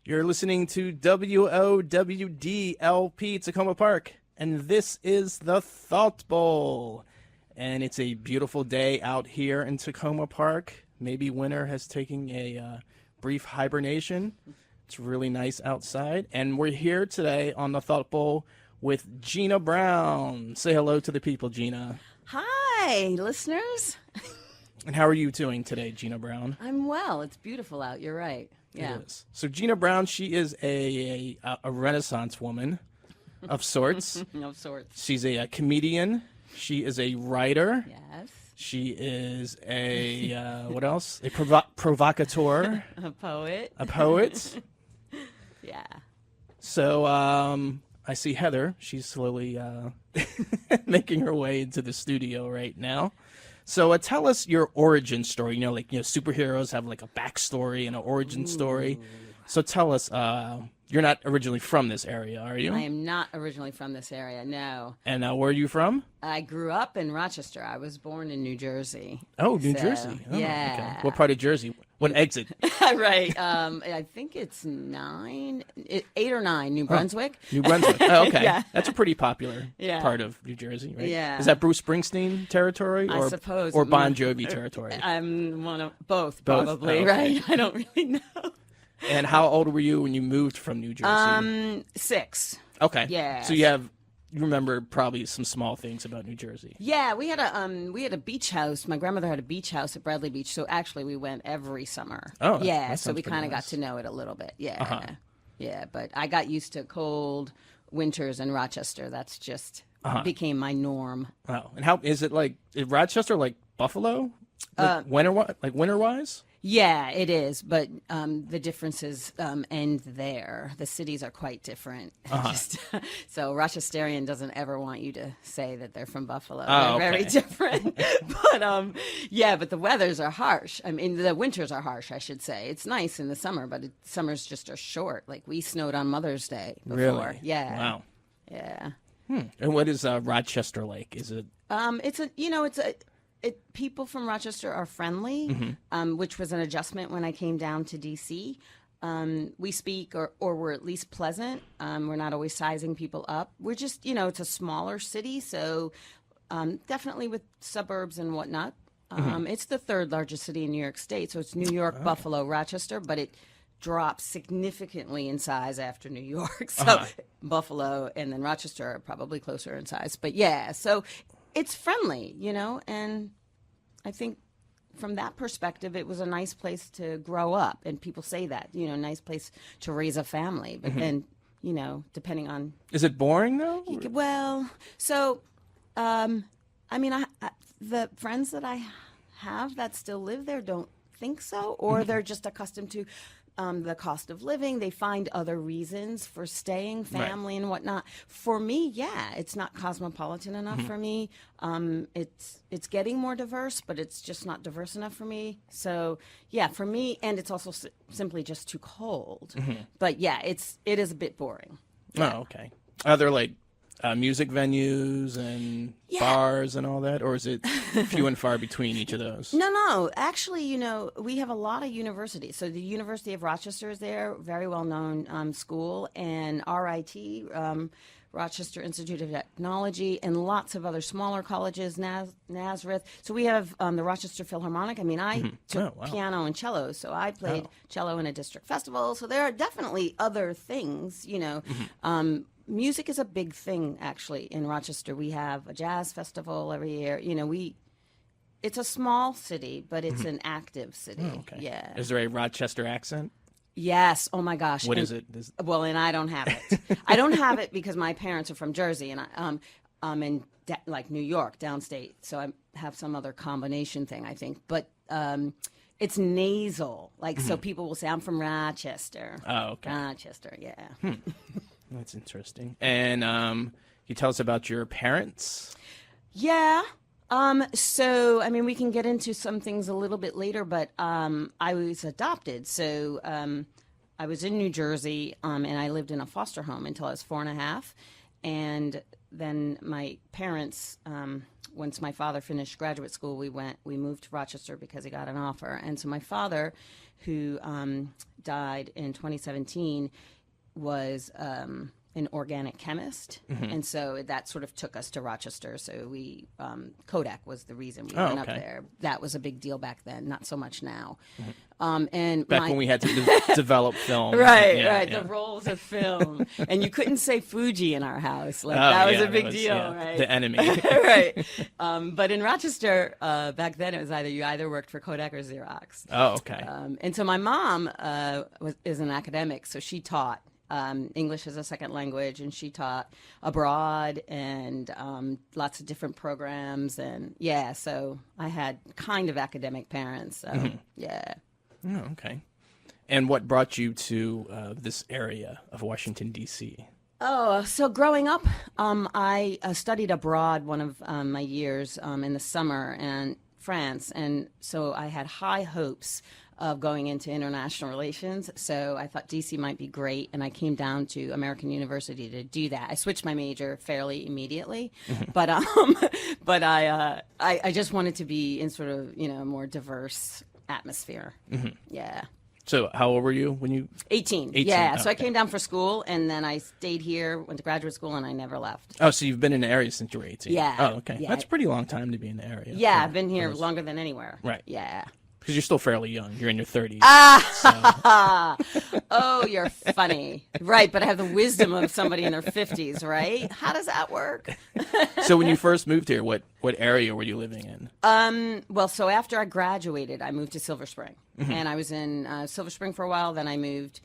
You're listening to WOWDLP Takoma Park, and this is the Thought Bowl. And it's a beautiful day out here in Takoma Park. Maybe winter has taken a brief hibernation. It's really nice outside. And we're here today on the Thought Bowl with Gina Brown. Say hello to the people, Gina. Hi, listeners. And how are you doing today, Gina Brown? I'm well. It's beautiful out. You're right. Yeah. It is. So Gina Brown, she is a Renaissance woman of sorts. Of sorts. She's a comedian. She is a writer. Yes. She is a, what else? A provocateur. A poet. A poet. Yeah. So I see Heather. She's slowly making her way into the studio right now. So tell us your origin story. Superheroes have like a backstory and an origin story. So tell us, you're not originally from this area, are you? I am not originally from this area, no. And where are you from? I grew up in Rochester. I was born in New Jersey. Oh, New Jersey. Oh, yeah. Okay. What part of Jersey? What exit? Right. I think it's 8 or 9, New Brunswick. New Brunswick. Oh, okay. Yeah. That's a pretty popular Yeah. part of New Jersey, right? Yeah. Is that Bruce Springsteen territory? I suppose. Or Bon Jovi territory? I'm one of both, Both? probably, Oh, okay. right? I don't really know. And how old were you when you moved from New Jersey? 6. Okay. Yeah. So you remember probably some small things about New Jersey. Yeah, we had a beach house. My grandmother had a beach house at Bradley Beach, so actually we went every summer. Oh, yeah. that So sounds we pretty kind of got nice. to know it a little bit. Yeah, Uh-huh. yeah. But I got used to cold winters in Rochester. That's just became my norm. Oh, and how is it like? Is Rochester like Buffalo? Winter wise? Yeah, it is, but the differences end there. The cities are quite different. So Rochesterian doesn't ever want you to say that they're from Buffalo. Oh, They're very okay. different. But the weathers are harsh. I mean, the winters are harsh, I should say. It's nice in the summer, but summers just are short. Like we snowed on Mother's Day before. Really? Yeah. Wow. Yeah. And what is Rochester like? Is it? People from Rochester are friendly, which was an adjustment when I came down to D.C. We speak, or we're at least pleasant. We're not always sizing people up. We're just, it's a smaller city, so definitely with suburbs and whatnot. It's the 3rd largest city in New York State, so it's New York, Buffalo, Rochester, but it drops significantly in size after New York. So Buffalo and then Rochester are probably closer in size. But yeah, so it's friendly, and I think from that perspective, it was a nice place to grow up. And people say that, nice place to raise a family. But then, depending on. Is it boring though? Well, so, the friends that I have that still live there don't think so, or they're just accustomed to the cost of living. They find other reasons for staying, family and whatnot. For me, yeah, it's not cosmopolitan enough for me. It's getting more diverse, but it's just not diverse enough for me. So yeah, for me, and it's also simply just too cold. But yeah, it is a bit boring. Yeah. Oh, okay. Are there like music venues and bars and all that, or is it few and far between each of those? No. Actually, we have a lot of universities. So the University of Rochester is there, very well-known school, and RIT, Rochester Institute of Technology, and lots of other smaller colleges, Nazareth. So we have the Rochester Philharmonic. I mean, I took piano and cello, so I played cello in a district festival. So there are definitely other things, music is a big thing, actually, in Rochester. We have a jazz festival every year. It's a small city, but it's an active city. Oh, okay. Yeah. Is there a Rochester accent? Yes. Oh my gosh. What is it? Well, and I don't have it. I don't have it because my parents are from Jersey, and I'm in New York, downstate. So I have some other combination thing, I think. But it's nasal, so people will say I'm from Rochester. Oh, okay. Rochester, yeah. That's interesting. And you tell us about your parents? Yeah. So, we can get into some things a little bit later, but I was adopted. So I was in New Jersey, and I lived in a foster home until I was 4.5. And then my parents once my father finished graduate school, we moved to Rochester because he got an offer. And so my father, who died in 2017, was an organic chemist, and so that sort of took us to Rochester. So we Kodak was the reason we went up there. That was a big deal back then, not so much now. And back when we had to develop film, right, the rolls of film, and you couldn't say Fuji in our house. Like that was a big deal, right? The enemy, right? But in Rochester, back then it was you either worked for Kodak or Xerox. Oh, okay. And so my mom is an academic, so she taught English as a second language, and she taught abroad and lots of different programs. And so I had kind of academic parents. So yeah. Oh, okay. And what brought you to this area of Washington, D.C.? Oh, so growing up, I studied abroad one of my years in the summer in France, and so I had high hopes of going into international relations. So I thought DC might be great, and I came down to American University to do that. I switched my major fairly immediately, but I just wanted to be in sort of a more diverse atmosphere. Yeah. So how old were you when you? 18. Yeah. So I came down for school, and then I stayed here, went to graduate school, and I never left. Oh, so you've been in the area since you were 18? Yeah. Oh, okay. Yeah. That's a pretty long time to be in the area. Yeah, I've been here longer than anywhere. Right. Yeah. Because you're still fairly young. You're in your 30s. Oh, you're funny. Right, but I have the wisdom of somebody in their 50s, right? How does that work? So when you first moved here, what area were you living in? Well, so after I graduated, I moved to Silver Spring. And I was in Silver Spring for a while. Then I moved.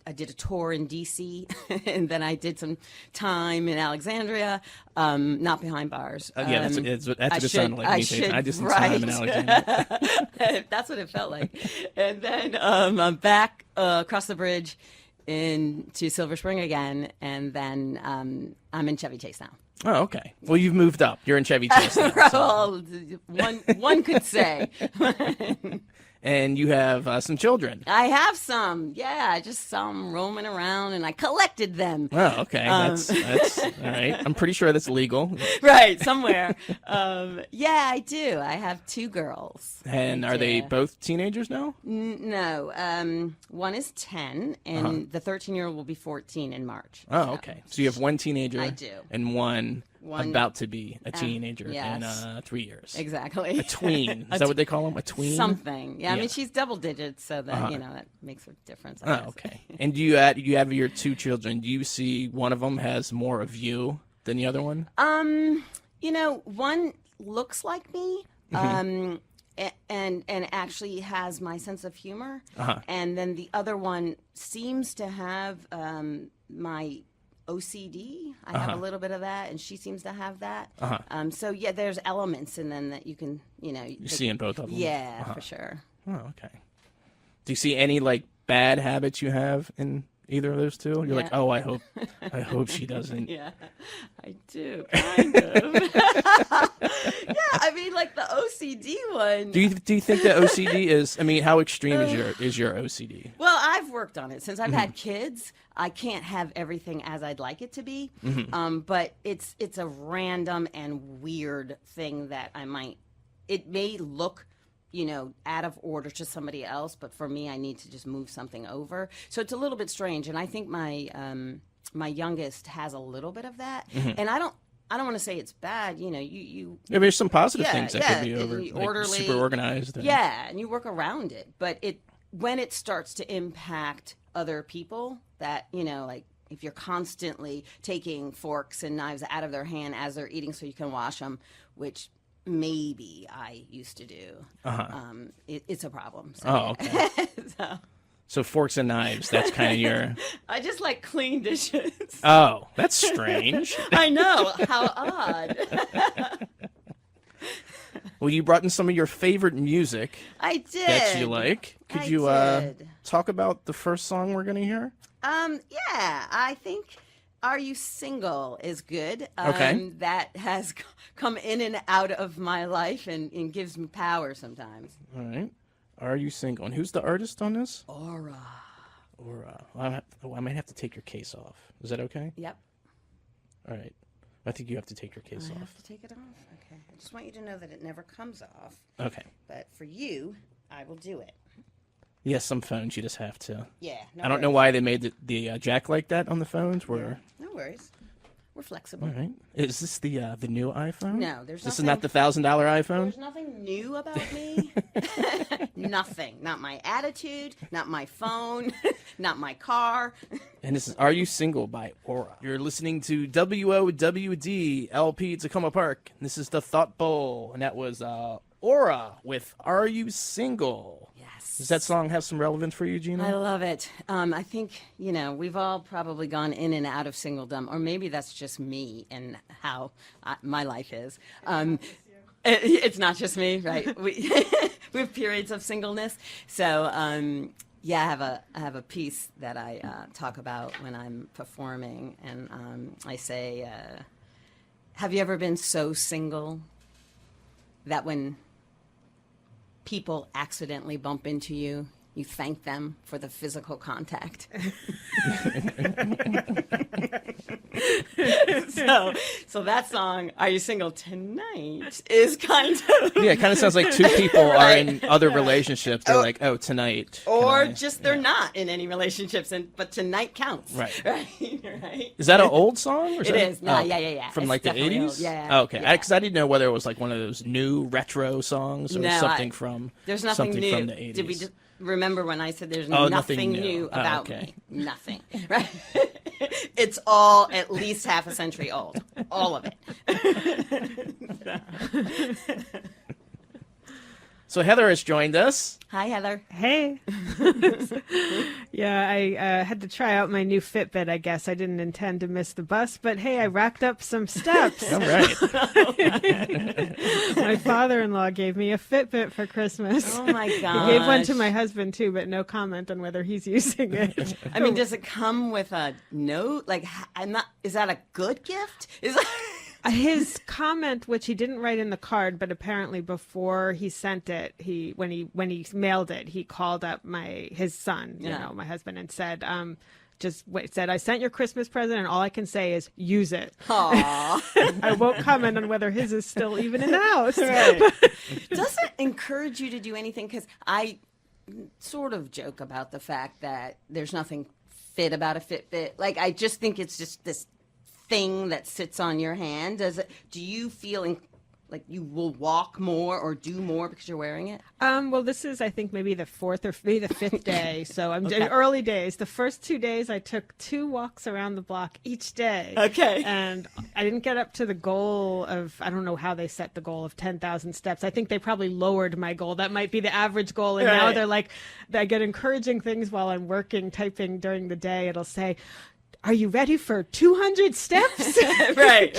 I did a tour in D.C., and then I did some time in Alexandria, not behind bars. That's what it sounded like. I did some right. time in Alexandria. That's what it felt like. And then I'm back across the bridge into Silver Spring again, and then I'm in Chevy Chase now. Oh, okay. Well, you've moved up. You're in Chevy Chase now. Well, one could say. And you have some children. I have some. Yeah, I just saw them roaming around, and I collected them. Oh, okay. That's all right. I'm pretty sure that's legal. Right, somewhere. Yeah, I do. I have 2 girls. And are they both teenagers now? No. One is 10, and the 13-year-old will be 14 in March. Oh, okay. So you have one teenager. I do. And one about to be a teenager yes. in 3 years. Exactly. A tween. Is that what they call them? A tween? Something. Yeah, I mean, she's double digits, so that, that makes a difference, I guess. Okay. And you have your 2 children. Do you see one of them has more of you than the other one? One looks like me. And actually has my sense of humor. And then the other one seems to have my OCD. I have a little bit of that, and she seems to have that. So yeah, there's elements, and then that you can, you see in both of them. Yeah, for sure. Oh, okay. Do you see any bad habits you have in either of those 2? You're like, oh, I hope she doesn't. Yeah, I do, kind of. Yeah, I mean, the OCD one. Do you think that OCD is? I mean, how extreme is your OCD? Well, I've worked on it since I've had kids. I can't have everything as I'd like it to be, but it's a random and weird thing that it may look, out of order to somebody else, but for me, I need to just move something over. So it's a little bit strange, and I think my youngest has a little bit of that, and I don't want to say it's bad. There's some positive things that could be over, orderly, super organized. And you work around it, but when it starts to impact other people, that if you're constantly taking forks and knives out of their hand as they're eating so you can wash them, which maybe I used to do, it's a problem. So, oh, okay. So forks and knives, that's kind of your... I just like clean dishes. Oh, that's strange. I know. How odd. Well, you brought in some of your favorite music. I did. That you like. Could you talk about the first song we're going to hear? Yeah, I think Are You Single is good. Okay. That has come in and out of my life and gives me power sometimes. All right. Are You Single? And who's the artist on this? Aura. Well, I might have to take your case off. Is that okay? Yep. All right. I think you have to take your case I off. have to take it off? Okay. I just want you to know that it never comes off. Okay. But for you, I will do it. Yeah, some phones you just have to. Yeah. No I don't know worries. why they made the jack like that on the phones. Where No worries. We're flexible. all right, is this the new iPhone? No, there's This is nothing. not the $1,000 iPhone. There's nothing new about me. Nothing. Not my attitude, not my phone, not my car. And this is Are You Single by Aura. You're listening to WOWD LP Takoma Park. This is the Thought Bowl, and that was Aura with Are You Single? Yes. Does that song have some relevance for you, Gina? I love it. I think, we've all probably gone in and out of singledom, or maybe that's just me and how my life is. It's not just me, right? We have periods of singleness. So, I have a piece that I talk about when I'm performing, and I say, have you ever been so single that when people accidentally bump into you, you thank them for the physical contact? So that song, Are You Single Tonight, is kind of... Yeah, it kind of sounds like two people are in other relationships. They're like, oh, tonight. Or can I-" just they're not in any relationships, but tonight counts. Right. Right? Is that an old song? Or It is. No, yeah. From It's like the definitely 80s? old. Yeah, Oh, okay. yeah. Because I didn't know whether it was like one of those new retro songs or No, something from There's nothing something new. from the 80s. Did we just remember when I said there's Oh, nothing nothing new. new Oh, about okay. me? Nothing. Right? It's all at least half a century old. All of it. So Heather has joined us. Hi, Heather. Hey. Yeah, I had to try out my new Fitbit, I guess. I didn't intend to miss the bus, but hey, I racked up some steps. All right. My father-in-law gave me a Fitbit for Christmas. Oh, my gosh. He gave one to my husband, too, but no comment on whether he's using it. I mean, does it come with a note? Like, is that a good gift? Is that... His comment, which he didn't write in the card, but apparently before he sent it, when he mailed it, he called up his son, my husband, and said, said, I sent your Christmas present, and all I can say is use it. Aww. I won't comment on whether his is still even in the house. Right. Does it encourage you to do anything? Because I sort of joke about the fact that there's nothing fit about a Fitbit. Like, I just think it's just this thing that sits on your hand. Do you feel like you will walk more or do more because you're wearing it? Well, this is, I think, maybe the fourth or maybe the fifth day. So I'm in early days. The first 2 days, I took 2 walks around the block each day. Okay. And I didn't get up to the goal of, I don't know how they set the goal of 10,000 steps. I think they probably lowered my goal. That might be the average goal. And now Right. they're like, I get encouraging things while I'm working, typing during the day. It'll say, are you ready for 200 steps? Right.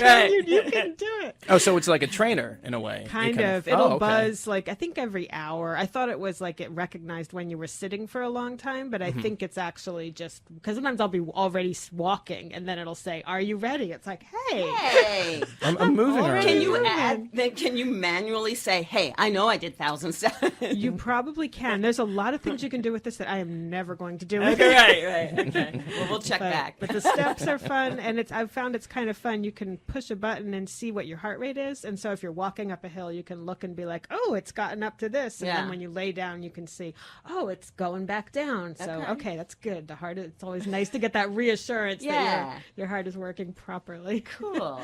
You can do it. Oh, so it's like a trainer in a way. Kind of. It'll buzz, like, I think every hour. I thought it was like it recognized when you were sitting for a long time, but I think it's actually just because sometimes I'll be already walking and then it'll say, are you ready? It's like, hey. Hey. I'm moving Already around. Can you manually say, hey, I know I did 1,000 steps? You probably can. There's a lot of things you can do with this that I am never going to do. Right. Okay. Well, we'll check back. But the steps are fun, and I've found it's kind of fun. You can push a button and see what your heart rate is, and so if you're walking up a hill, you can look and be like, oh, it's gotten up to this, and then when you lay down, you can see, oh, it's going back down. So okay, that's good. The heart. It's always nice to get that reassurance that your heart is working properly. Cool.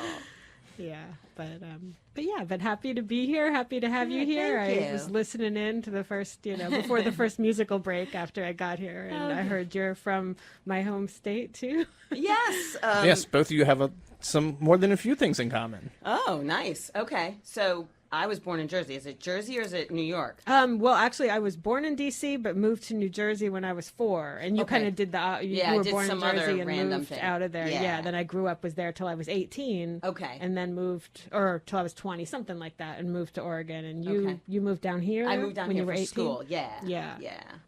Yeah, but happy to be here. Happy to have you here. Thank you. I was listening in to the first, before the first musical break after I got here, and I heard you're from my home state too. Yes. Yes, both of you have some more than a few things in common. Oh, nice. Okay. So I was born in Jersey. Is it Jersey or is it New York? Well, actually, I was born in D.C. but moved to New Jersey when I was 4. And you kind of did you I were did born some in Jersey other and random moved thing. out of there. Yeah. Then I was there till I was 18. Okay. And then moved, or till I was 20, something like that, and moved to Oregon. And you moved down here. I moved down when here you were for 18? school. Yeah.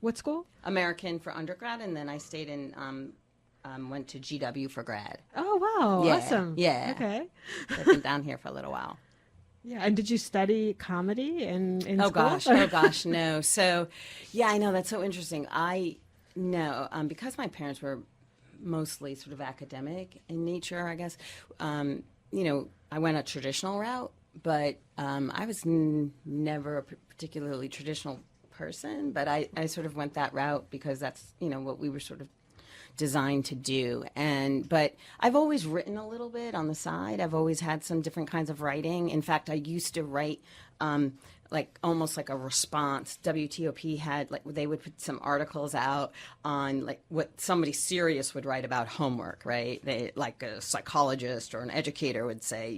What school? American for undergrad, and then I stayed in. Went to GW for grad. Oh wow! Yeah. Awesome. Yeah. Okay. So I've been down here for a little while. Yeah, and did you study comedy in Oh school? gosh, no. So, yeah, I know that's so interesting. Because my parents were mostly sort of academic in nature, I guess. I went a traditional route, but I was never a particularly traditional person, but I sort of went that route because that's, what we were sort of designed to do. But I've always written a little bit on the side. I've always had some different kinds of writing. In fact, I used to write almost like a response. WTOP had they would put some articles out on what somebody serious would write about homework, right? They like a psychologist or an educator would say,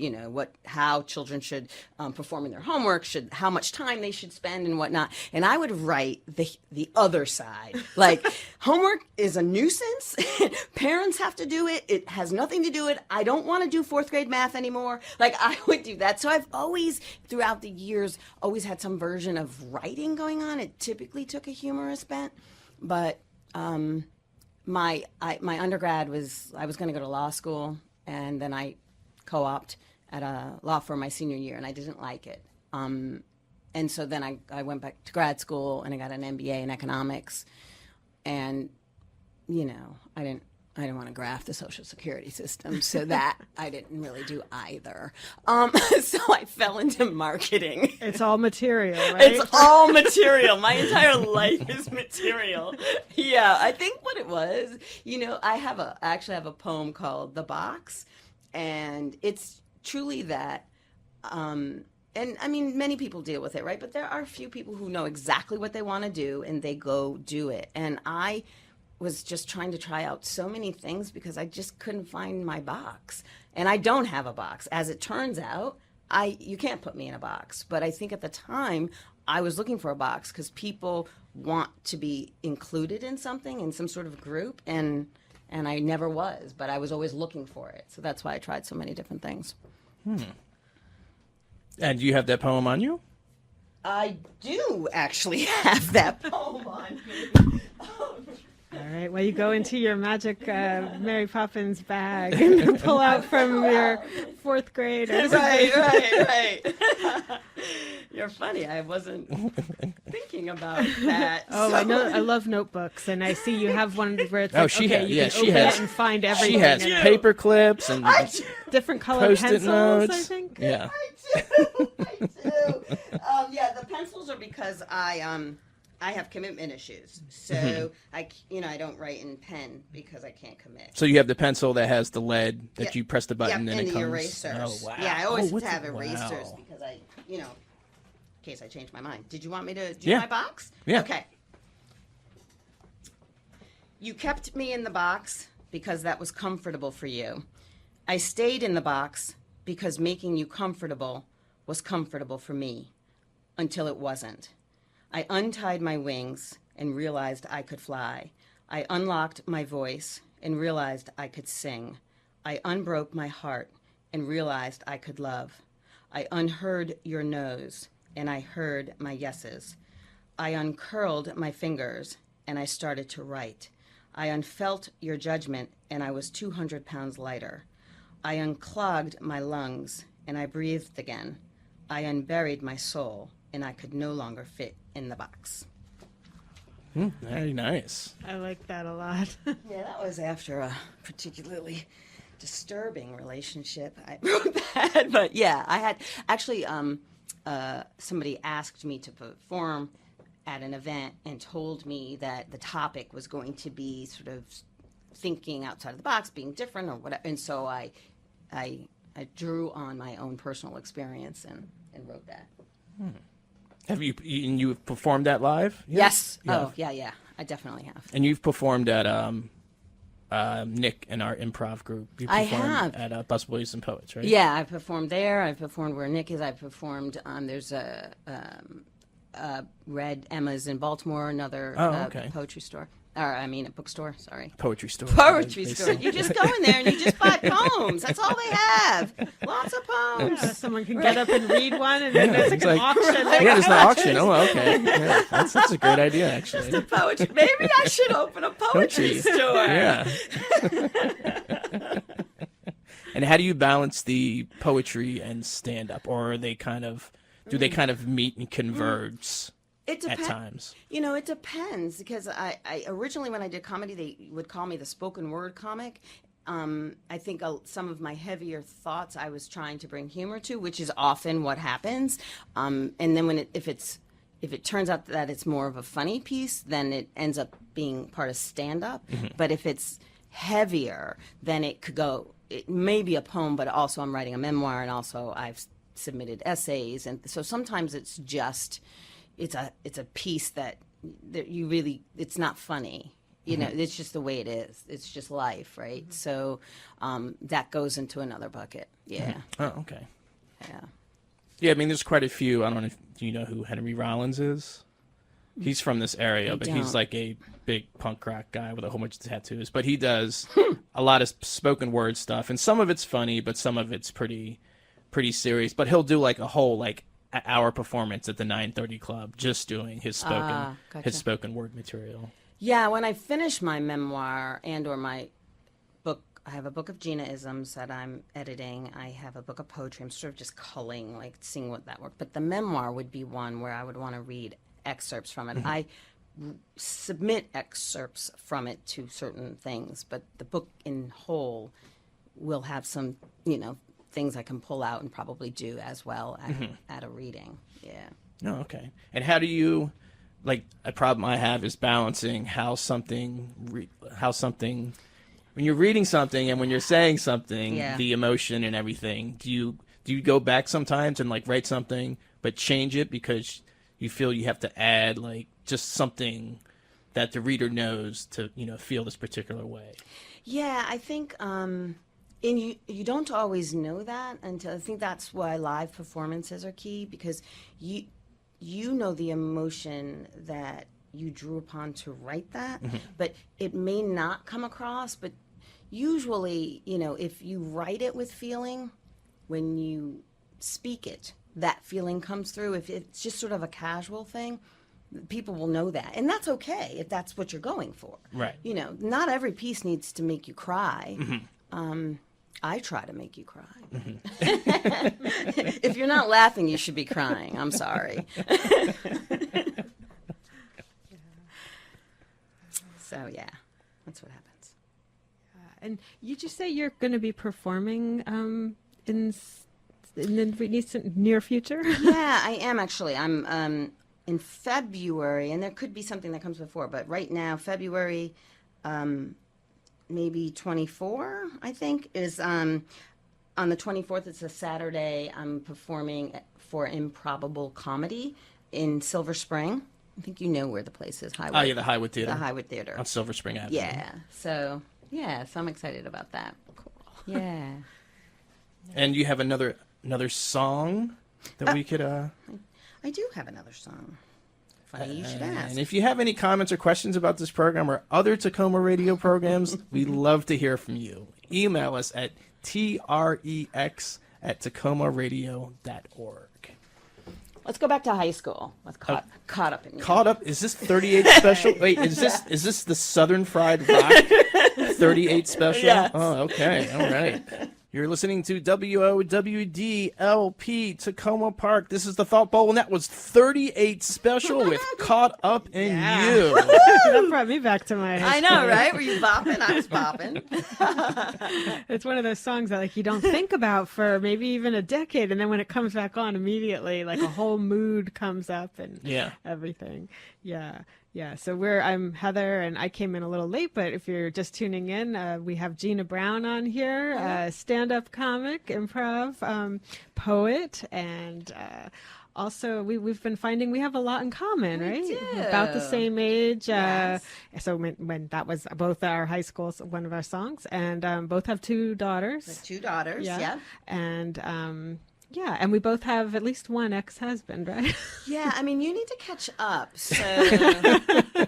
how children should perform in their homework, how much time they should spend and whatnot. And I would write the other side, like homework is a nuisance. Parents have to do it. It has nothing to do with it. I don't want to do fourth grade math anymore. I would do that. So I've always, throughout the years, always had some version of writing going on. It typically took a humorous bent, but my undergrad was, I was going to go to law school, and then I co-opted at a law firm my senior year, and I didn't like it. And so then I went back to grad school, and I got an MBA in economics, and I didn't want to graph the Social Security system, so that I didn't really do either. So I fell into marketing. It's all material, right? It's all material. My entire life is material. Yeah, I think what it was, I actually have a poem called "The Box," and it's truly that. And I mean, many people deal with it, right? But there are a few people who know exactly what they want to do, and they go do it. And I was just trying to try out so many things because I just couldn't find my box. And I don't have a box. As it turns out, you can't put me in a box. But I think at the time, I was looking for a box because people want to be included in something, in some sort of group, and I never was, but I was always looking for it. So that's why I tried so many different things. And do you have that poem on you? I do actually have that poem on me. All right. Well, you go into your magic Mary Poppins bag and pull out from your fourth grade. Right. You're funny. I wasn't thinking about that. Oh, so. I know. I love notebooks, and I see you have one where it's she you can open it and find everything. She has paper clips and different colored pencils, notes. I think. Yeah. I do. Yeah, the pencils are because I have commitment issues, so I don't write in pen because I can't commit. So you have the pencil that has the lead that you press the button and it the comes. erasers. Oh wow! Yeah, I always have erasers because in case I change my mind. Did you want me to do my box? Yeah. Okay. You kept me in the box because that was comfortable for you. I stayed in the box because making you comfortable was comfortable for me, until it wasn't. I untied my wings and realized I could fly. I unlocked my voice and realized I could sing. I unbroke my heart and realized I could love. I unheard your no's and I heard my yeses. I uncurled my fingers and I started to write. I unfelt your judgment and I was 200 pounds lighter. I unclogged my lungs and I breathed again. I unburied my soul and I could no longer fit in the box. Very nice. I like that a lot. Yeah, that was after a particularly disturbing relationship. I wrote that, but yeah, I had actually somebody asked me to perform at an event and told me that the topic was going to be sort of thinking outside of the box, being different or whatever, and so I drew on my own personal experience and wrote that. Have you performed that live? Yes. Oh, yeah. I definitely have. And you've performed at Nick and our improv group. You I performed have. at Busboys and Poets, right? Yeah, I performed there. I performed where Nick is. I performed. There's a Red Emma's in Baltimore, another poetry store. A bookstore, sorry. Poetry store. Poetry store. You just go in there and you just buy poems. That's all they have. Lots of poems. Yeah, someone can get up and read one, and then there's an auction. Yeah, there's an auction. Oh, okay. Yeah, that's a great idea, actually. Just a poetry. Maybe I should open a poetry store. Yeah. And how do you balance the poetry and stand-up, or are they do they kind of meet and converge? At times. It depends because I originally when I did comedy, they would call me the spoken word comic. I think some of my heavier thoughts I was trying to bring humor to, which is often what happens. And then if it turns out that it's more of a funny piece, then it ends up being part of stand-up. But if it's heavier, then it may be a poem, but also I'm writing a memoir, and also I've submitted essays. And so sometimes it's just, it's a piece that you really, it's not funny. You know, it's just the way it is. It's just life, right? So that goes into another bucket. Yeah. Oh, okay. Yeah. Yeah, I mean, there's quite a few. I don't know if you know who Henry Rollins is. He's from this area, but he's like a big punk rock guy with a whole bunch of tattoos. But he does a lot of spoken word stuff, and some of it's funny, but some of it's pretty serious. But he'll do like a whole hour performance at the 9:30 Club just doing his spoken word material. Yeah, when I finish my memoir or my book, I have a book of Gina-isms that I'm editing. I have a book of poetry. I'm sort of just culling, seeing what that works. But the memoir would be one where I would want to read excerpts from it. I submit excerpts from it to certain things, but the book in whole will have some, things I can pull out and probably do as well at a reading. Yeah. Oh, okay. And how do you... a problem I have is balancing how something when you're reading something and when you're saying something, the emotion and everything. Do you go back sometimes and write something but change it because you feel you have to add just something that the reader knows to feel this particular way? Yeah, I think and you don't always know that until, I think that's why live performances are key, because you know the emotion that you drew upon to write that, but it may not come across. But usually, if you write it with feeling, when you speak it, that feeling comes through. If it's just sort of a casual thing, people will know that. And that's okay if that's what you're going for. Right. Not every piece needs to make you cry. I try to make you cry. If you're not laughing, you should be crying. I'm sorry. So, yeah, that's what happens. And you just say you're going to be performing in the near future? Yeah, I am actually. I'm in February, and there could be something that comes before, but right now, February... maybe 24, I think, is on the 24th. It's a Saturday. I'm performing for Improbable Comedy in Silver Spring. I think you know where the place is. Oh, yeah, the Highwood Theater. The Highwood Theater. On Silver Spring Avenue. Yeah. So I'm excited about that. Cool. Yeah. And you have another song that we could... I do have another song. Funny you should ask. And if you have any comments or questions about this program or other Takoma radio programs, we'd love to hear from you. Email us at trex@takomaradio.org. Let's go back to high school. Let's caught up in you. Caught up? Is this 38 special? Wait, is this the Southern Fried Rock 38 special? Yes. Oh, okay. All right. You're listening to WOWDLP Takoma Park. This is the Thought Bowl, and that was 38 special with Caught Up in You. That brought me back to my high I know, right? Were you bopping? I was bopping. It's one of those songs that you don't think about for maybe even a decade, and then when it comes back on immediately, a whole mood comes up and everything. Yeah. Yeah, so I'm Heather, and I came in a little late, but if you're just tuning in, we have Gina Brown on here, stand-up comic, improv, poet, and also we've been finding we have a lot in common, right? We do. About the same age. Yes. So when that was both our high schools, one of our songs, and both have two daughters. The two daughters, yeah. And yeah, and we both have at least one ex-husband, right? Yeah, I mean, you need to catch up. So,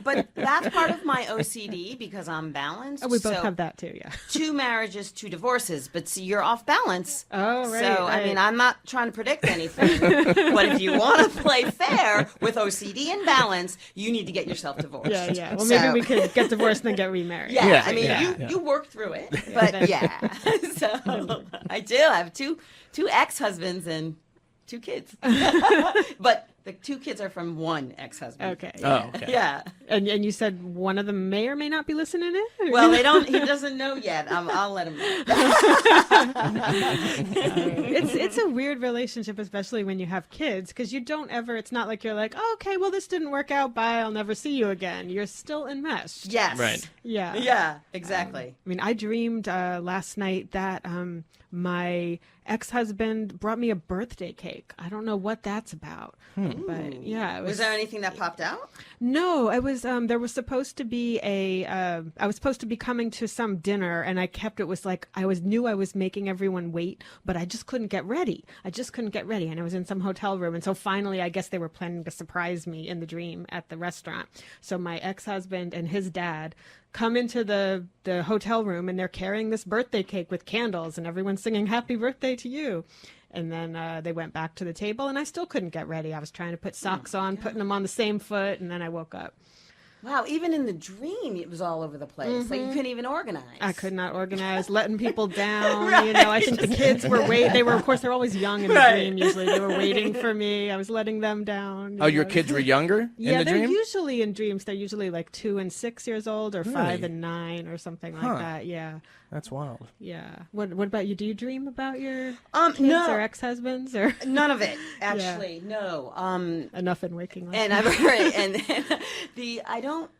but that's part of my OCD because I'm balanced. Oh, we both have that too, yeah. 2 marriages, 2 divorces, but see, you're off balance. Oh, right. So, right. I mean, I'm not trying to predict anything, but if you want to play fair with OCD and balance, you need to get yourself divorced. Yeah. Well, maybe we could get divorced and then get remarried. Yeah, I mean, you work through it, but yeah. So, I do. I have two ex-husbands and 2 kids. But The 2 kids are from one ex-husband. Okay. Oh, okay. Yeah. And you said one of them may or may not be listening in? Well, he doesn't know yet. I'll let him know. It's a weird relationship, especially when you have kids, because you don't ever, it's not like you're like, oh, okay, well, this didn't work out. Bye. I'll never see you again. You're still enmeshed. Yes. Right. Yeah. Yeah, exactly. I mean, I dreamed last night that my ex-husband brought me a birthday cake. I don't know what that's about, but yeah, it Was there anything that popped out? No, it was there was supposed to be I was supposed to be coming to some dinner, and it was like knew I was making everyone wait, but I just couldn't get ready. And I was in some hotel room, and so finally I guess they were planning to surprise me in the dream at the restaurant. So my ex-husband and his dad come into the hotel room, and they're carrying this birthday cake with candles, and everyone's singing happy birthday to you. And then they went back to the table, and I still couldn't get ready. I was trying to put socks on, putting them on the same foot, and then I woke up. Wow, even in the dream, it was all over the place. Like, you couldn't even organize. I could not organize, letting people down. Right. I think the kids were of course, they're always young in the dream, usually. They were waiting for me. I was letting them down. Your kids were younger in the dream? Yeah, they're usually in dreams. They're usually like 2 and 6 years old, or 5 and 9, or something like that. Yeah. That's wild. Yeah. What about you? Do you dream about your kids no. or ex-husbands or none of it? Actually, no. Enough in waking life. And I've heard, and I don't.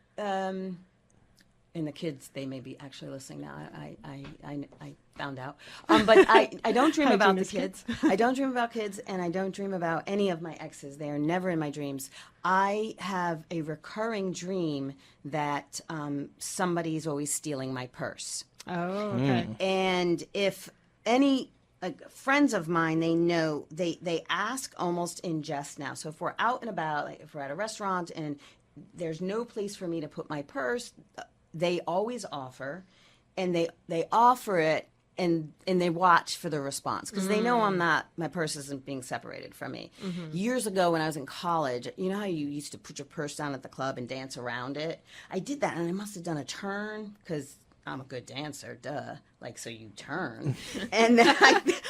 And the kids, they may be actually listening now. I found out. But I don't dream about the kids. I don't dream about kids, and I don't dream about any of my exes. They are never in my dreams. I have a recurring dream that somebody's always stealing my purse. Oh, okay. And if any friends of mine, they know, they ask almost in jest now. So if we're out and about, like if we're at a restaurant and there's no place for me to put my purse, they always offer, and they offer it, and they watch for the response, because they know my purse isn't being separated from me. Years ago when I was in college, you know how you used to put your purse down at the club and dance around it? I did that, and I must have done a turn, because I'm a good dancer, duh. Like, so you turn. And then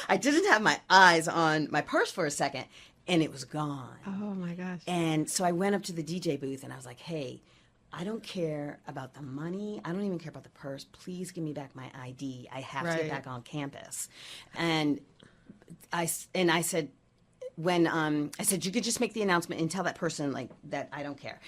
I didn't have my eyes on my purse for a second, and it was gone. Oh, my gosh. And so I went up to the DJ booth, and I was like, hey, I don't care about the money. I don't even care about the purse. Please give me back my ID. I have to get back on campus. And I said, you could just make the announcement and tell that person, like, that I don't care.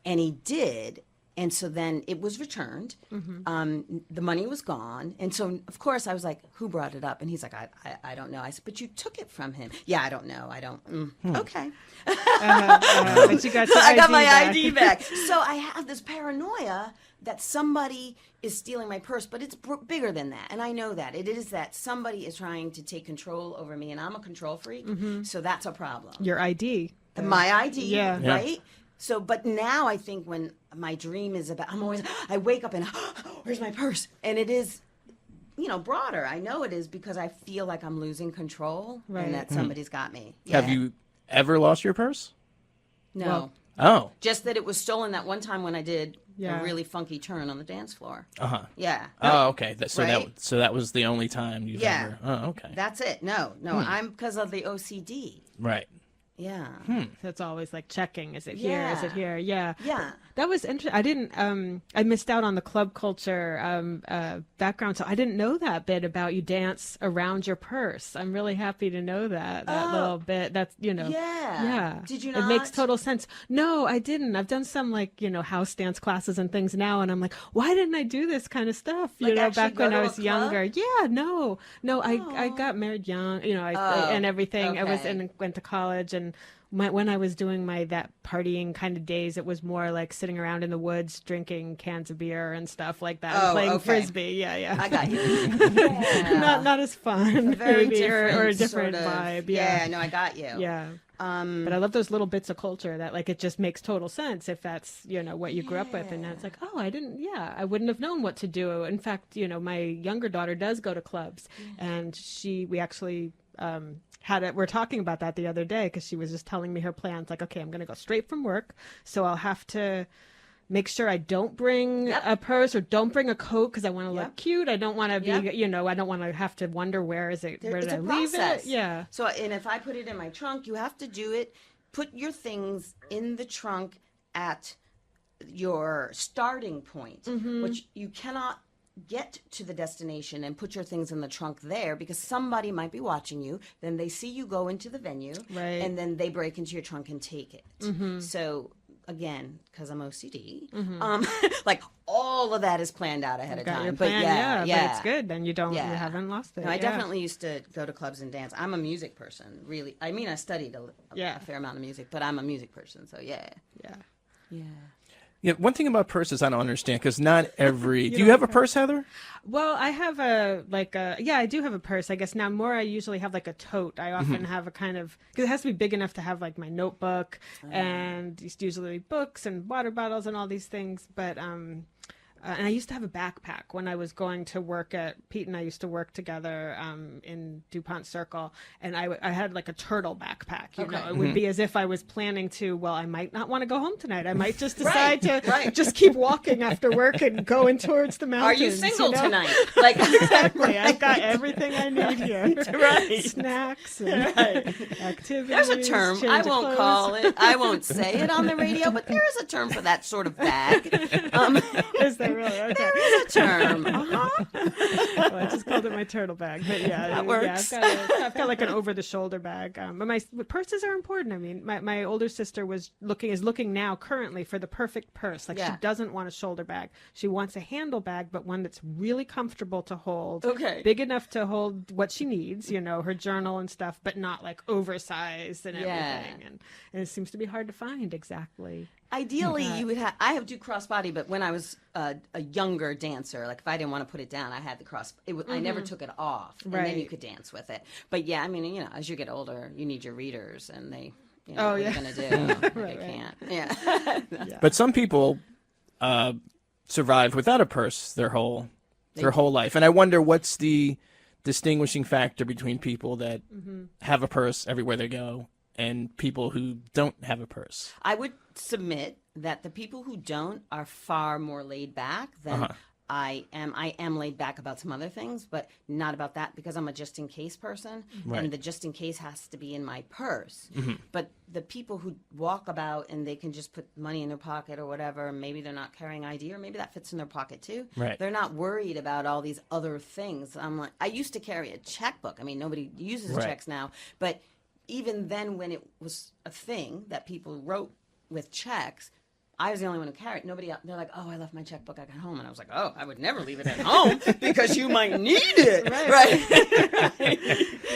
And he did. And so then it was returned. The money was gone. And so, of course, I was like, who brought it up? And he's like, I don't know. I said, but you took it from him. Yeah, I don't know. I don't. Okay. But you got your I got my back. ID back. So I have this paranoia that somebody is stealing my purse, but it's bigger than that. And I know that. It is that somebody is trying to take control over me, and I'm a control freak. So that's a problem. Your ID. My ID, Yeah. right? So, but now I think when my dream is about, I wake up and, where's my purse? And it is, broader. I know it is, because I feel like I'm losing control and that somebody's got me. Yeah. Have you ever lost your purse? No. Well- Oh. Just that it was stolen that one time when I did Yeah. a really funky turn on the dance floor. Uh-huh. Yeah. Oh, okay. So Right? that was the only time you've Yeah. ever... Oh, okay. That's it. No, I'm because of the OCD. Right. Yeah. That's always like checking. Is it here? Is it Yeah. here? Yeah. Yeah. That was interesting. I didn't. I missed out on the club culture background, so I didn't know that bit about you dance around your purse. I'm really happy to know that little bit. That's Yeah. Yeah. Did you It makes not? total sense. No, I didn't. I've done some house dance classes and things now, and I'm like, why didn't I do this kind of stuff? Like actually back go when to I a was club? younger. Yeah. No. I got married young. And everything. I was okay. went to college and. When I was doing that partying kind of days, it was more like sitting around in the woods, drinking cans of beer and stuff like that, and playing okay. frisbee. Yeah. I got you. Yeah. not as fun, Very maybe, different or a different sort of, vibe. Yeah, no, I got you. Yeah. But I love those little bits of culture that it just makes total sense if that's, what you grew up with. And now it's like, oh, I wouldn't have known what to do. In fact, my younger daughter does go to clubs and we actually, we're talking about that the other day because she was just telling me her plans. Like, okay, I'm going to go straight from work. So I'll have to make sure I don't bring a purse or don't bring a coat because I want to look cute. I don't want to be, I don't want to have to wonder where did I leave it? Yeah. So, and if I put it in my trunk, you have to do it put your things in the trunk at your starting point, which you cannot get to the destination and put your things in the trunk there because somebody might be watching you. Then they see you go into the venue, and then they break into your trunk and take it. So again, because I'm OCD, like all of that is planned out ahead of time. But but it's good. Then you haven't lost it. No, I definitely used to go to clubs and dance. I'm a music person, really. I mean, I studied a fair amount of music, but I'm a music person. So yeah. Yeah, one thing about purses I don't understand because not every. Do you have a purse, Heather? Well, I have I do have a purse. I guess now more. I usually have like a tote. I often have a kind of because it has to be big enough to have like my notebook and it's usually books and water bottles and all these things. But and I used to have a backpack when I was going to work at Pete and I used to work together in DuPont Circle, and I had like a turtle backpack. You know, it would be as if I was planning to. Well, I might not want to go home tonight. I might just decide to just keep walking after work and going towards the mountains. Are you single tonight? Like exactly, I've got everything I need here. Snacks and activities. There's a term. I won't call it. I won't say it on the radio, but there is a term for that sort of bag. Is there really? Okay. There is a term. Well, I just called it my turtle bag, but that works. I've got like an over-the-shoulder bag. But my purses are important. I mean, my older sister is looking now currently for the perfect purse. Like she doesn't want a shoulder bag. She wants a handle bag, but one that's really comfortable to hold. Big enough to hold what she needs, her journal and stuff, but not like oversized and everything. And it seems to be hard to find exactly. Ideally, you would have. I have do crossbody, but when I was a younger dancer, like if I didn't want to put it down, I had the cross. I never took it off, and then you could dance with it. But yeah, I mean, as you get older, you need your readers, and they. What are you gonna do? They can't. Yeah. But some people survive without a purse their whole life, and I wonder what's the distinguishing factor between people that have a purse everywhere they go and people who don't have a purse. I would submit that the people who don't are far more laid back than I am. I am laid back about some other things, but not about that because I'm a just in case person, and the just in case has to be in my purse. But the people who walk about and they can just put money in their pocket or whatever, maybe they're not carrying ID, or maybe that fits in their pocket too. They're not worried about all these other things. I used to carry a checkbook. I mean, nobody uses checks now, but even then, when it was a thing that people wrote with checks, I was the only one who carried. Nobody else. They're like, "Oh, I left my checkbook. I got home," and I was like, "Oh, I would never leave it at home because you might need it." Right.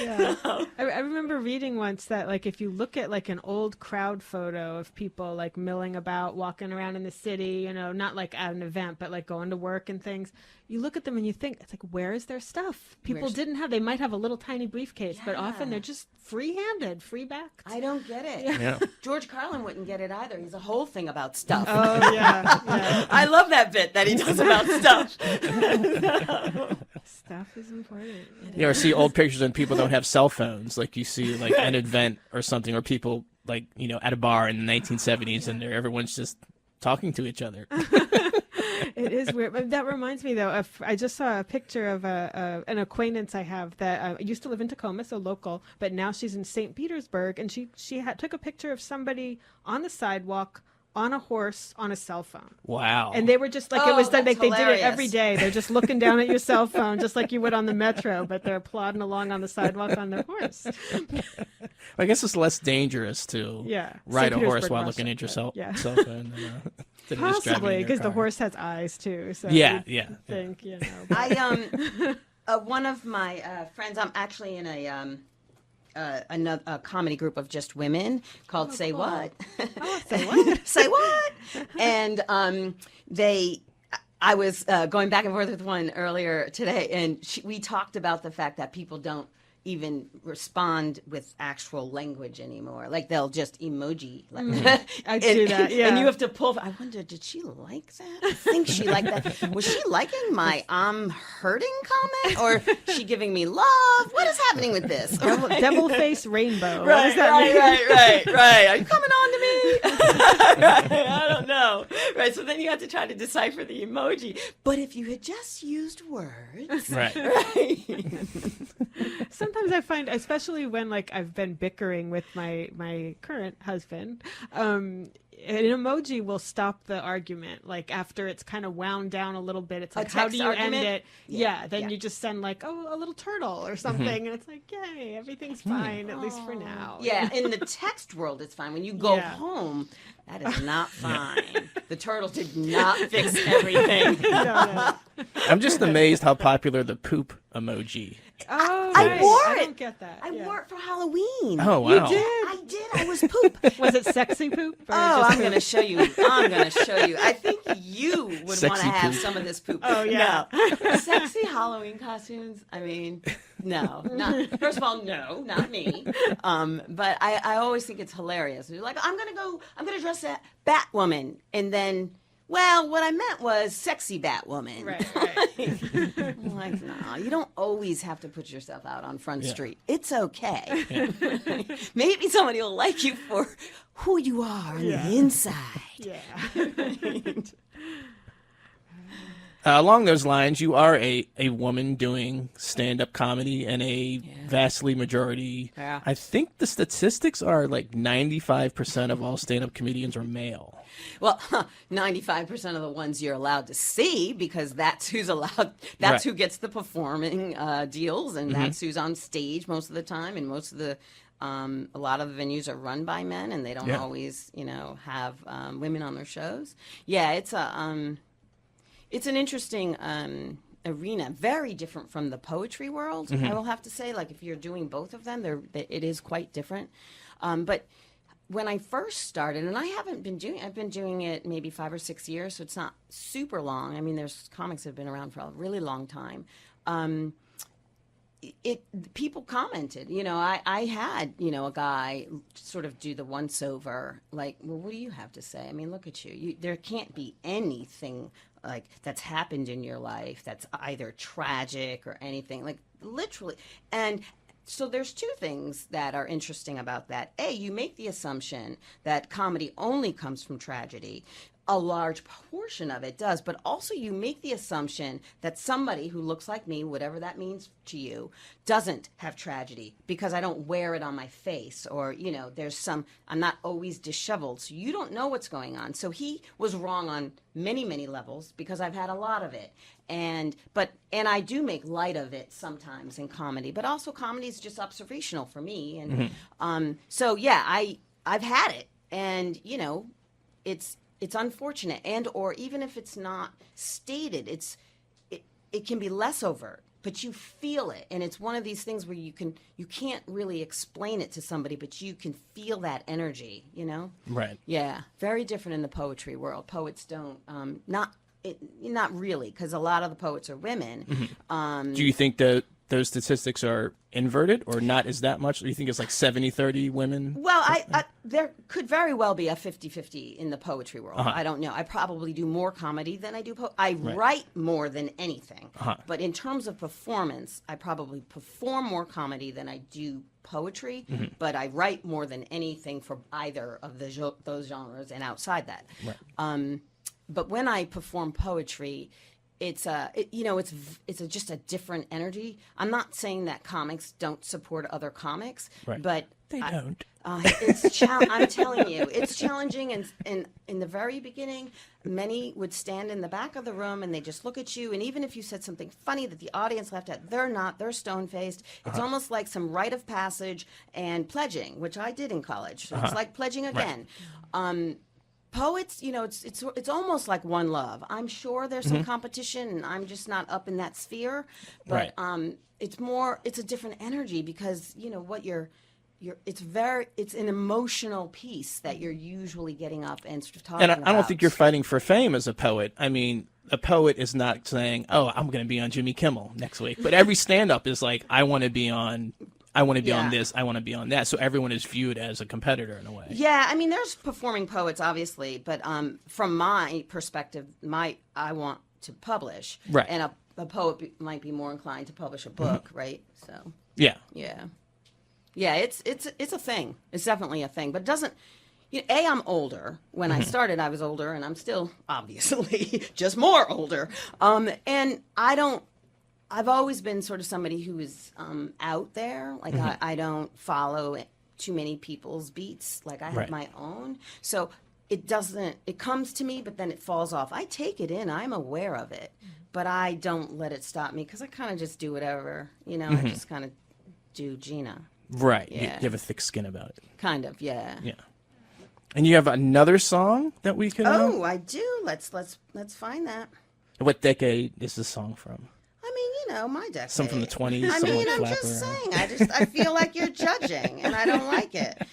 Yeah. I remember reading once that, like, if you look at like an old crowd photo of people like milling about, walking around in the city, not like at an event, but like going to work and things. You look at them and you think, it's like, where is their stuff? People they might have a little tiny briefcase, but often they're just free-handed, free-backed. I don't get it. George Carlin wouldn't get it either. He's a whole thing about stuff. Oh, yeah. I love that bit that he does about stuff. Stuff is important. You ever see old pictures and people don't have cell phones? Like you see like an event or something, or people like, at a bar in the 1970s and everyone's just talking to each other. It is weird. But that reminds me, though, I just saw a picture of an acquaintance I have that used to live in Takoma, so local, but now she's in St. Petersburg, and she took a picture of somebody on the sidewalk on a horse on a cell phone. Wow. And they were just like, it was like they did it every day. They're just looking down at your cell phone, just like you would on the metro, but they're plodding along on the sidewalk on their horse. I guess it's less dangerous to ride a horse while looking at your cell phone. Possibly, because the horse has eyes too. So yeah. Think, one of my friends, I'm actually in a comedy group of just women called Say cool. What. Say what? Say what? And I was going back and forth with one earlier today, and we talked about the fact that people don't even respond with actual language anymore. Like they'll just emoji. I do that, yeah. And you have to pull. I wonder, did she like that? I think she liked that. Was she liking my "I'm hurting" comment, or she giving me love? What is happening with this? Devil face rainbow. Right. Are you coming on to me? Right. I don't know. Right. So then you have to try to decipher the emoji. But if you had just used words. Right. Right. Sometimes I find, especially when like I've been bickering with my current husband, an emoji will stop the argument. Like after it's kind of wound down a little bit, it's like, how do you argument? end it? Yeah. Then you just send like, oh, a little turtle or something, and it's like, yay, everything's fine at least for now. Yeah, in the text world, it's fine. When you go Yeah. home, that is not fine. The turtle did not fix everything. No. I'm just amazed how popular the poop emoji. Oh, I right. wore I it. don't get that. I Yeah. wore it for Halloween. Oh, wow. You did? I did. I was poop. Was it sexy poop? Or Oh, just I'm going to show you. I'm going to show you. I think you would want Sexy to have poop. some of this poop. Oh, yeah. No. Sexy Halloween costumes. I mean, no. Not, first of all, no, not me. But I always think it's hilarious. You're like, I'm going to dress as Batwoman. And then, well, what I meant was sexy Batwoman. Right. I'm like, no, you don't always have to put yourself out on Front Street. It's okay. Maybe somebody will like you for who you are on the inside. Yeah. Along those lines, you are a woman doing stand-up comedy, and a vastly majority. Yeah. I think the statistics are like 95% of all stand-up comedians are male. Well, 95% of the ones you're allowed to see, because that's who's allowed, that's who gets the performing deals, and that's who's on stage most of the time, and most of the a lot of the venues are run by men, and they don't always, have women on their shows. Yeah, it's an interesting arena, very different from the poetry world. I will have to say, like if you're doing both of them, it is quite different. But when I first started, and I've been doing it maybe 5 or 6 years, so it's not super long. I mean, there's comics that have been around for a really long time. People commented, I had, a guy sort of do the once over, like, well, what do you have to say? I mean, look at you. There can't be anything like that's happened in your life that's either tragic or anything, like literally. And so there's two things that are interesting about that. A, you make the assumption that comedy only comes from tragedy. A large portion of it does, but also you make the assumption that somebody who looks like me, whatever that means to you, doesn't have tragedy because I don't wear it on my face, or, I'm not always disheveled, so you don't know what's going on. So he was wrong on many, many levels because I've had a lot of it. And I do make light of it sometimes in comedy, but also comedy is just observational for me. And so yeah, I've had it, and it's unfortunate, and or even if it's not stated, it can be less overt, but you feel it, and it's one of these things where you can't really explain it to somebody, but you can feel that energy, Right. Yeah, very different in the poetry world. Poets don't not really, because a lot of the poets are women. Do you think that those statistics are inverted, or not as that much? Or do you think it's like 70-30 women? Well, there could very well be a 50-50 in the poetry world. I don't know. I probably do more comedy than I do I write more than anything. But in terms of performance, I probably perform more comedy than I do poetry, but I write more than anything for either of those genres and outside that. Right. But when I perform poetry, it's just a different energy. I'm not saying that comics don't support other comics, but they don't. I'm telling you, it's challenging. And in the very beginning, many would stand in the back of the room and they just look at you. And even if you said something funny that the audience laughed at, they're stone-faced. It's almost like some rite of passage and pledging, which I did in college. So it's like pledging again. Right. Poets, it's almost like one love. I'm sure there's some competition, and I'm just not up in that sphere. But it's a different energy because it's an emotional piece that you're usually getting up and sort of talking about. And I don't think you're fighting for fame as a poet. I mean, a poet is not saying, "Oh, I'm going to be on Jimmy Kimmel next week," but every stand-up is like, "I want to be on." I want to be on this, I want to be on that. So everyone is viewed as a competitor in a way. Yeah, I mean, there's performing poets, obviously, but from my perspective, I want to publish. Right. And a poet might be more inclined to publish a book, right? So. Yeah. Yeah. Yeah, it's a thing. It's definitely a thing. But it doesn't, I'm older. When I started, I was older, and I'm still obviously just more older. And I've always been sort of somebody who is out there. Like I don't follow too many people's beats. Like I have my own. So it comes to me, but then it falls off. I take it in. I'm aware of it, but I don't let it stop me because I kind of just do whatever, I just kind of do Gina. Right. Yeah. You have a thick skin about it. Kind of, yeah. Yeah. And you have another song that we can... Oh, I do. Let's find that. What decade is this song from? I mean, my decade. Some from the 20s. I mean, I'm just saying. I feel like you're judging, and I don't like it.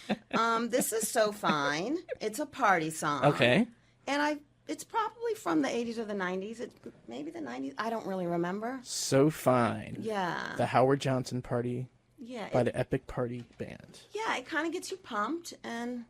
This is So Fine. It's a party song. Okay. And it's probably from the 80s or the 90s. Maybe the 90s. I don't really remember. So Fine. Yeah. The Howard Johnson Party. Yeah. By the Epic Party Band. Yeah, it kind of gets you pumped, and,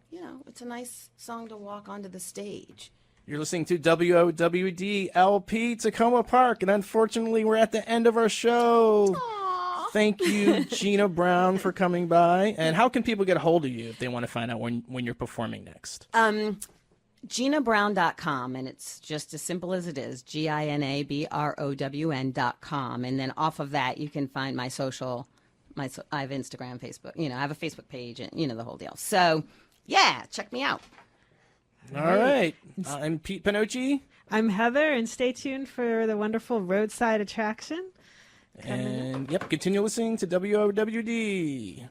it's a nice song to walk onto the stage. You're listening to WOWD LP Takoma Park, and unfortunately, we're at the end of our show. Aww. Thank you, Gina Brown, for coming by. And how can people get a hold of you if they want to find out when you're performing next? GinaBrown.com, and it's just as simple as it is, GinaBrown.com. And then off of that, you can find my social... I have Instagram, Facebook. I have a Facebook page, and the whole deal. So, yeah, check me out. All right. I'm Pete Pinocchi. I'm Heather, and stay tuned for the wonderful roadside attraction. And, continue listening to WOWD.